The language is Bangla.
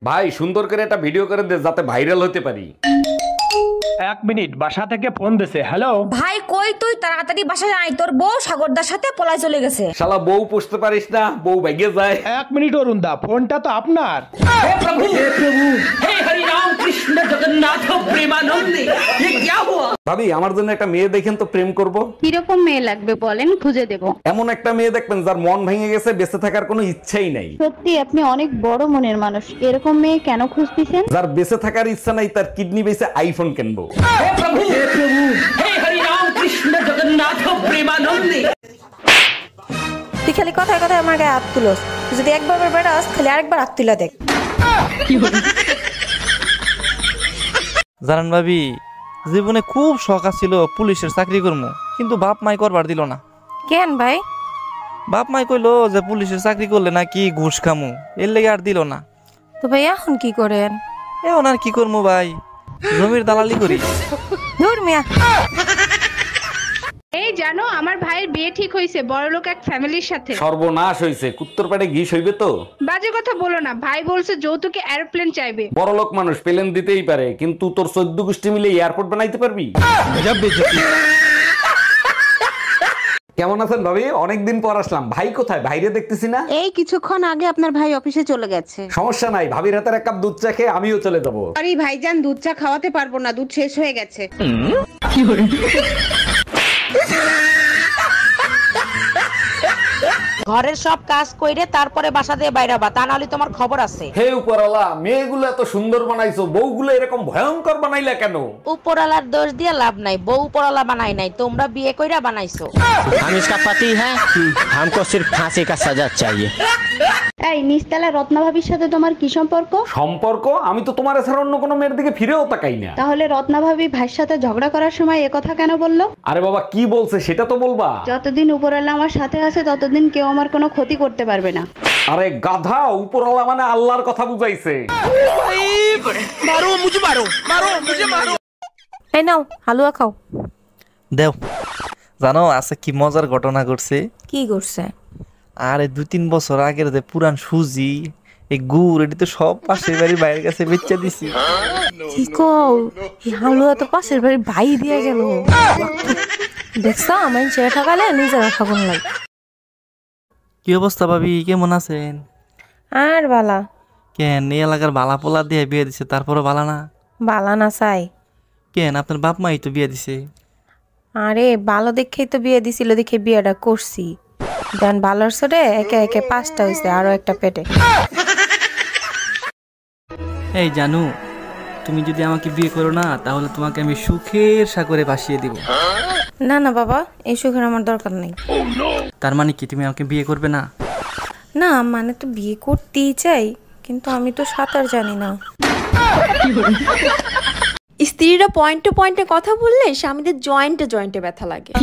ভাই সুন্দর করে একটা ভিডিও করে দে যাতে ভাইরাল হতে পারি। 1 মিনিট, বাসা থেকে ফোন দিছে। হ্যালো ভাই কই তুই তাড়াতাড়ি বাসায় আয়, তোর বউ সাগরদার সাথে পলায় চলে গেছে। শালা বউ পুষতে পারিস না, বউ ভাগ্যে যায়। 1 মিনিট অরুণ দা, ফোনটা তো আপনার। हे प्रभु हे हरि राम कृष्ण जगन्नाथ प्रेमानंदी ये क्या हुआ। ভাবি আমার জন্য একটা মেয়ে দেখেন তো, প্রেম করব। কিরকম মেয়ে লাগবে বলেন, খুঁজে দেব। এমন একটা মেয়ে দেখবেন যার মন ভেঙে গেছে, বেঁচে থাকার কোনো ইচ্ছাই নাই। সত্যি আপনি অনেক বড় মনের মানুষ, এরকম মেয়ে কেন খুঁজতেছেন? যার বেঁচে থাকার ইচ্ছা নাই, তার কিডনি বেঁচে আইফোন কিনবো। हे प्रभु हे हरि राम कृष्ण जगन्नाथ प्रेमानंदी। তুই খালি কথায় কথায় আমার গায়ে হাত তুলোস, তুই যদি একবার বেড়াস খালি আরেকবার হাত তুলে দেখ। জানান ভাবি, জীবনে খুব শখ আছিল পুলিশের চাকরি করবো, কিন্তু বাপ মাই করবার দিল না। কেন ভাই? বাপ মাই কইলো যে পুলিশের চাকরি করলে নাকি ঘুষ খামু, এর লেগে আর দিল না। তো ভাই এখন কি করেন? এখন আর কি করবো ভাই, জমির দালালি করি। ধুর মিয়া। এই জানো, আমার ভাইয়ের বিয়ে ঠিক হয়েছে বড়লোক এক ফ্যামিলির সাথে। সর্বনাশ হইছে, কুত্তর পেটে ঘিস হইবে তো। বাজে কথা বলো না, ভাই বলছে যৌতুকে এরোপ্লেন চাইবে। বড় লোক মানুষ প্লেন দিতেই পারে, কিন্তু তোর 14 গোষ্ঠী মিলে এয়ারপোর্ট বানাইতে পারবি? কেমন আছেন ভাবি? অনেকদিন পর আসলাম। ভাই কোথায়? ভাইরে দেখতেছি না। এই কিছুক্ষণ আগে আপনার ভাই অফিসে চলে গেছে। সমস্যা নাই, ভাবির হাতের এক কাপ দুধ চা খেয়ে আমিও চলে যাবো। আরে ভাইজান, দুধ চা খাওয়াতে পারবো না, দুধ শেষ হয়ে গেছে। ঘরের সব কাজ কইরে তারপরে বাসা দিয়ে বাইরাবা, তা নাহলে তোমার খবর আছে। হে উপরওয়ালা, মেয়েগুলো এত সুন্দর বানাইছো, বউগুলো এরকম ভয়ঙ্কর বানাইলা কেন? উপরওয়ালার দোষ দিয়ে লাভ নাই, বউ উপরওয়ালা বানাই নাই, তোমরা বিয়ে কইরা বানাইছো। हम इसका पति है, हमको सिर्फ फांसी का सजा चाहिए। এই নিস্তালা রত্না ভাবির সাথে তোমার কি সম্পর্ক? সম্পর্ক? আমি তো তোমার ছাড়া অন্য কোনো মেয়ের দিকে ফিরেও তাকাই না। তাহলে রত্না ভাবি ভাইয়ের সাথে ঝগড়া করার সময় এ কথা কেন বললো? আরে বাবা, কি বলছে সেটা তো বলবা। যতদিন উপরওয়ালা আমার সাথে আছে ততদিন কেউ আমার কোনো ক্ষতি করতে পারবে না। আরে গাধা, উপরওয়ালা মানে আল্লাহর কথা বুঝাইছে। এই নাও হালুয়া খাও। দেও। জানো আছে কি মজার ঘটনা ঘটছে? কি করছে? আরে 2-3 বছর আগের যে পুরান সুজি, এই গুড়, এটি তো সব পাশের বাড়ির বাইরের কাছে বেচা দিছি। কি কও? এই হালুয়া তো পাশের বাড়ির ভাই দিয়ে গেল। দেখছো আমার ছেলে ঠকালে নিজেরা ঠকন লাগে। কি অবস্থা ভাবি, কেমন আছেন? আর বালা। কেন এই এলাকার বালা পোলা দিয়ে বিয়ে দিছে, তারপরে বালা না? বালা না চাই। কেন আপনার বাপ মাই তো বিয়ে দিছে। আরে ভালো দেখেই তো বিয়ে দিছিল, দেখে বিয়েটা করছি। দেন ভালোর সরে একে একে 5টা হয়েছে, আরো একটা পেটে। এই জানু, তুমি যদি আমাকে বিয়ে করো না, তাহলে তোমাকে আমি সুখের সাগরে ভাসিয়ে দিব। না না বাবা, এই সুখের আমার দরকার নেই। তার মানে কি তুমি আমাকে বিয়ে করবে না? না মানে তো বিয়ে করতেই চাই, কিন্তু আমি তো সাঁতার জানি না। স্ত্রীরা পয়েন্টে পয়েন্টে কথা বললে স্বামীদের জয়েন্টে জয়েন্টে ব্যথা লাগে।